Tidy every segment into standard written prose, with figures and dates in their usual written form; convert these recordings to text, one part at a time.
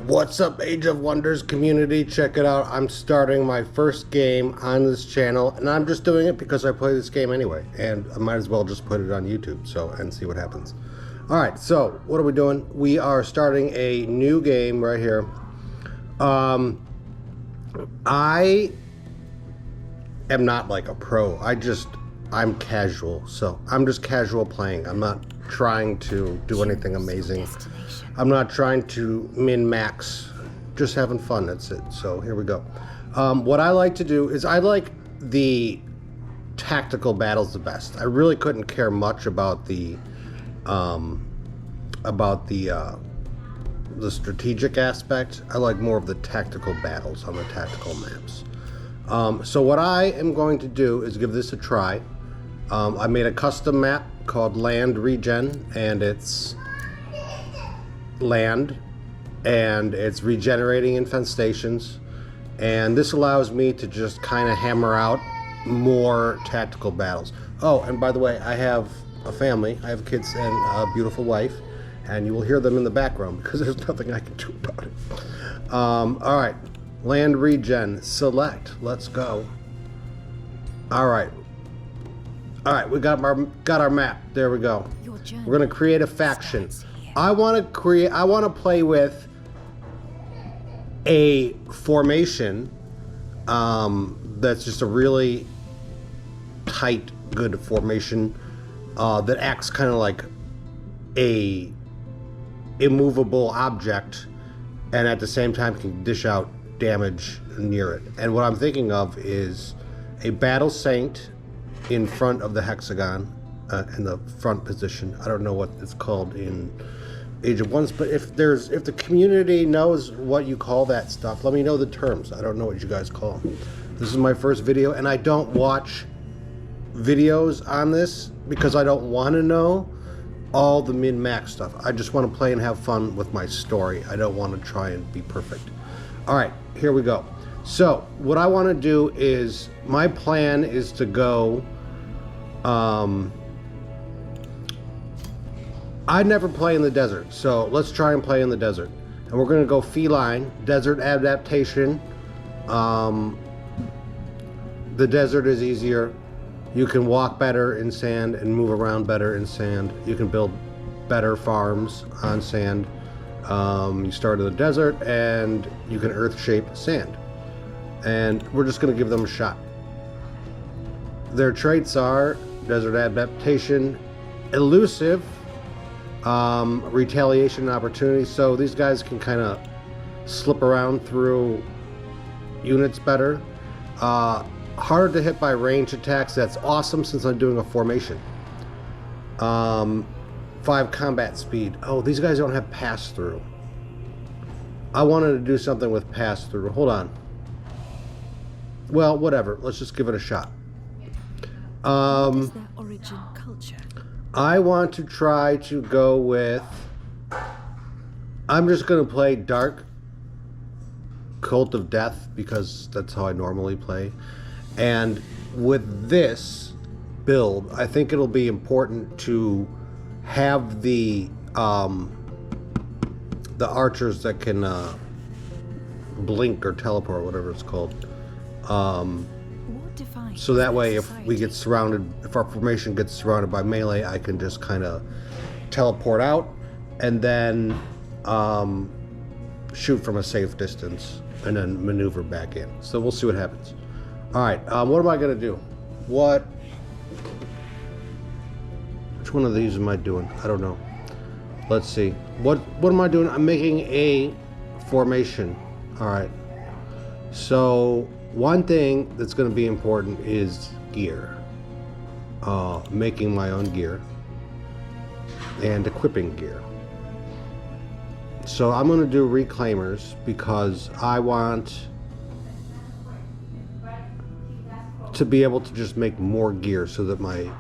What's up, Age of Wonders community? Check it out. I'm starting my first game on this channel, and I'm just doing it because I play this game anyway, and I might as well just put it on YouTube and see what happens. Alright, so what are we doing? We are starting a new game right here. I am not like a pro. I'm casual, so I'm just casual playing. I'm not trying to do anything amazing. I'm not trying to min-max, just having fun, that's it. So here we go. What I like to do is I like the tactical battles the best. I really couldn't care much about the strategic aspect. I like more of the tactical battles on the tactical maps. So what I am going to do is give this a try. I made a custom map called Land Regen, and it's land and it's regenerating infestations, and this allows me to just kind of hammer out more tactical battles. Oh, and by the way, I have a family. I have kids and a beautiful wife, and you will hear them in the background because there's nothing I can do about it. All right, land regen, select, let's go. All right, we got our map. There we go. We're gonna create a faction. I want to play with a formation that's just a really tight, good formation that acts kind of like a immovable object, and at the same time can dish out damage near it. And what I'm thinking of is a battle saint in front of the hexagon, in the front position. I don't know what it's called in Age of Wonders, but if the community knows what you call that stuff, let me know the terms. I don't know what you guys call them. This is my first video, and I don't watch videos on this because I don't want to know all the min-max stuff. I just want to play and have fun with my story. I don't want to try and be perfect. All right, here we go. So what I want to do is, my plan is to go I never play in the desert, so let's try and play in the desert. And we're going to go feline, desert adaptation. The desert is easier. You can walk better in sand and move around better in sand. You can build better farms on sand. You start in the desert and you can earth shape sand. And we're just going to give them a shot. Their traits are desert adaptation, elusive, retaliation and opportunity, so these guys can kind of slip around through units better. Harder to hit by range attacks. That's awesome since I'm doing a formation. 5 combat speed. Oh, these guys don't have pass through. I wanted to do something with pass through. Hold on. Well, whatever. Let's just give it a shot. What is their origin culture? I want to try to go with, I'm just going to play Dark Cult of Death because that's how I normally play. And with this build, I think it'll be important to have the archers that can blink or teleport, whatever it's called. So that way, if we get surrounded, if our formation gets surrounded by melee, I can just kind of teleport out and then shoot from a safe distance and then maneuver back in. So we'll see what happens. All right, what am I gonna do? Which one of these am I doing? I don't know. Let's see. What am I doing? I'm making a formation. All right. So one thing that's going to be important is gear. Making my own gear and equipping gear. So I'm going to do reclaimers because I want to be able to just make more gear so that my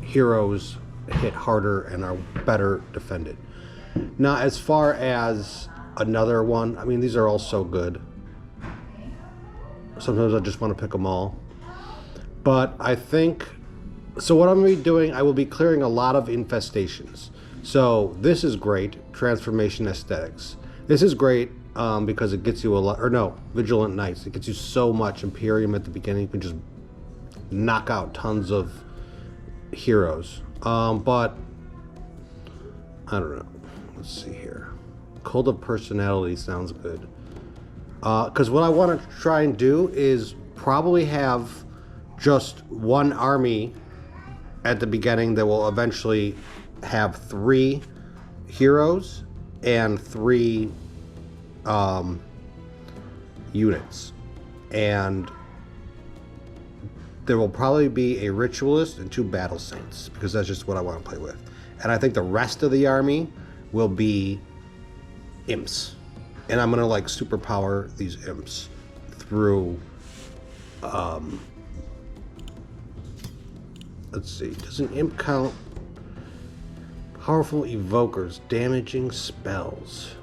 heroes hit harder and are better defended. Now, as far as another one, I mean, these are all so good. Sometimes I just want to pick them all. But I think, so what I'm going to be doing, I will be clearing a lot of infestations. So this is great. Transformation aesthetics. This is great because it gets you a lot. Or no, Vigilant Knights. It gets you so much Imperium at the beginning. You can just knock out tons of heroes. But I don't know. Let's see here. Cult of Personality sounds good. Because what I want to try and do is probably have just one army at the beginning that will eventually have 3 heroes and 3 units. And there will probably be a Ritualist and 2 Battle Saints, because that's just what I want to play with. And I think the rest of the army will be imps. And I'm gonna like superpower these imps through let's see, does an imp count? Powerful evokers, damaging spells.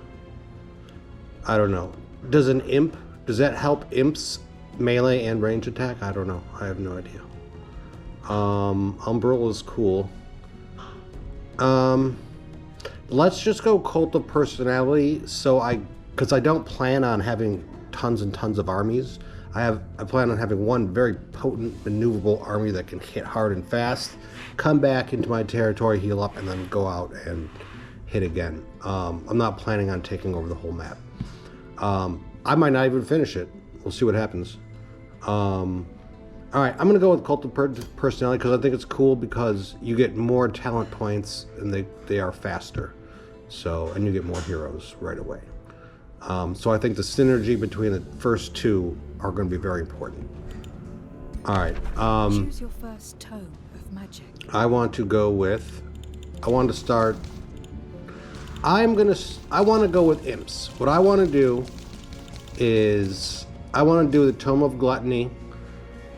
I don't know. Does that help imps melee and range attack? I don't know. I have no idea. Umbrella is cool. Let's just go Cult of Personality, because I don't plan on having tons and tons of armies. I plan on having one very potent, maneuverable army that can hit hard and fast, come back into my territory, heal up, and then go out and hit again. I'm not planning on taking over the whole map. I might not even finish it. We'll see what happens. All right, I'm gonna go with Cult of Personality because I think it's cool because you get more talent points and they are faster. So, and you get more heroes right away. So I think the synergy between the first 2 are going to be very important. All right. Choose your first tome of magic. I want to go with. I want to start. I want to go with imps. What I want to do is I want to do the Tome of Gluttony,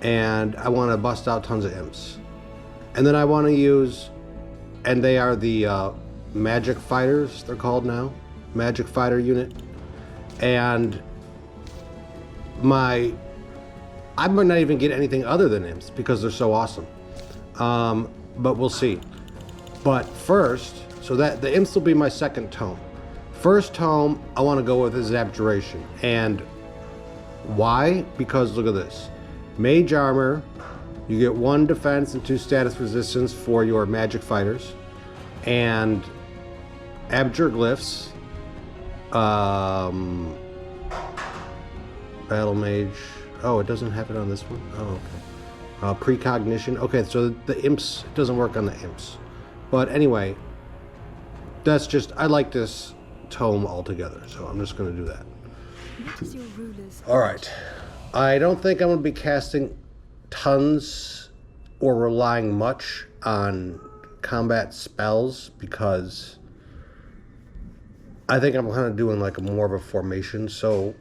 and I want to bust out tons of imps, and then I want to use, and they are the magic fighters. They're called now, magic fighter unit, and I might not even get anything other than imps because they're so awesome. But we'll see. But first, so that the imps will be my second tome. First tome I want to go with is Abjuration. And why? Because look at this. Mage armor, you get 1 defense and 2 status resistance for your magic fighters. And Abjure Glyphs, Battle Mage. Oh, it doesn't have it on this one? Oh, okay. Precognition. Okay, so the imps, it doesn't work on the imps. But anyway, that's just, I like this tome altogether, so I'm just going to do that. What is your ruler's? All right. I don't think I'm going to be casting tons or relying much on combat spells because I think I'm kind of doing like more of a formation. So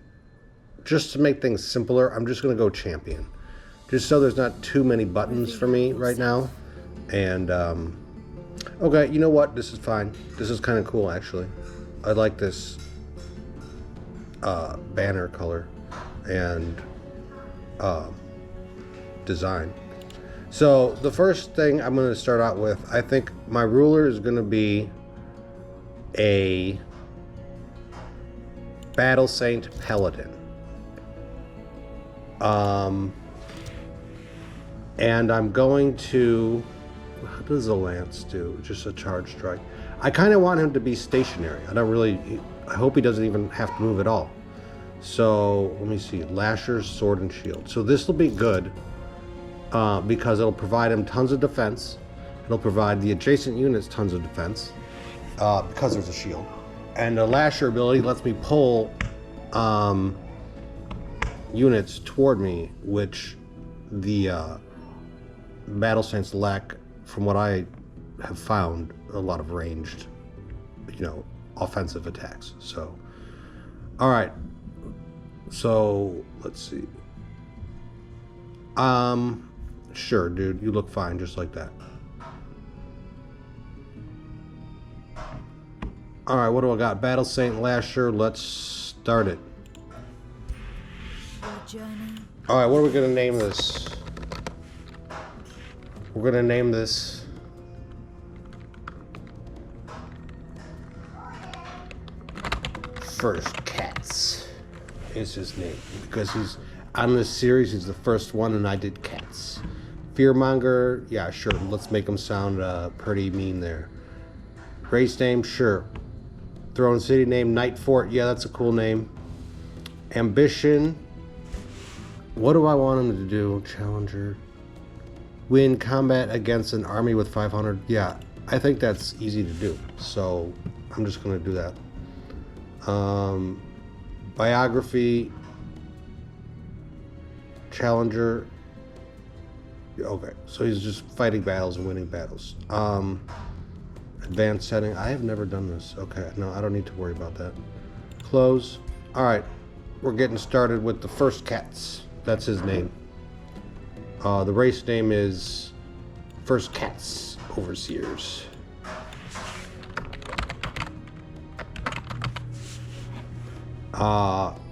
just to make things simpler, I'm just going to go champion. Just so there's not too many buttons for me right now. And, okay, you know what? This is fine. This is kind of cool, actually. I like this banner color and design. So the first thing I'm going to start out with, I think my ruler is going to be a Battle Saint Paladin. And I'm going to, how does a lance do? Just a charge strike. I kind of want him to be stationary. I hope he doesn't even have to move at all. So let me see, Lasher, Sword, and Shield. So this will be good because it'll provide him tons of defense. It'll provide the adjacent units tons of defense because there's a shield. And the Lasher ability lets me pull units toward me, which the Battle Saints lack, from what I have found, a lot of ranged, offensive attacks. So, all right. So let's see. Sure, dude, you look fine just like that. All right, what do I got? Battle Saint Lasher. Let's start it. All right, what are we gonna name this? We're gonna name this FirstCats is his name because he's on this series. He's the first one, and I did cats. Fearmonger, yeah, sure. Let's make him sound pretty mean there. Race name, sure. Throne City name, Night Fort. Yeah, that's a cool name. Ambition. What do I want him to do? Challenger. Win combat against an army with 500. Yeah, I think that's easy to do. So I'm just going to do that. Biography. Challenger. Okay, so he's just fighting battles and winning battles. Advanced setting. I have never done this. Okay, no, I don't need to worry about that. Close. All right, we're getting started with the FirstCats. That's his name. The race name is FirstCats Overseers.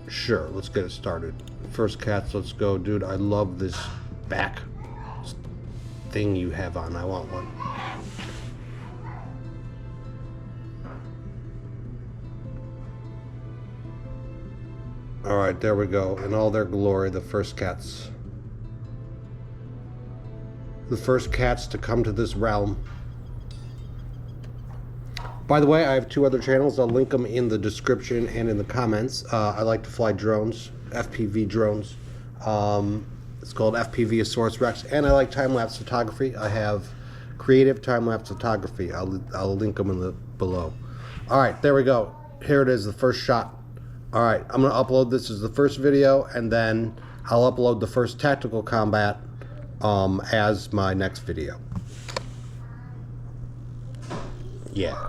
Sure, let's get it started. FirstCats, let's go. Dude, I love this back thing you have on. I want one. Alright, there we go. In all their glory, the FirstCats. The first cats to come to this realm. By the way, I have 2 other channels. I'll link them in the description and in the comments. I like to fly drones, FPV drones. It's called FPV Source Rex, and I like time-lapse photography. I have creative time-lapse photography. I'll link them in the below. All right, there we go. Here it is, the first shot. All right, I'm gonna upload this as the first video, and then I'll upload the first tactical combat as my next video. Yeah.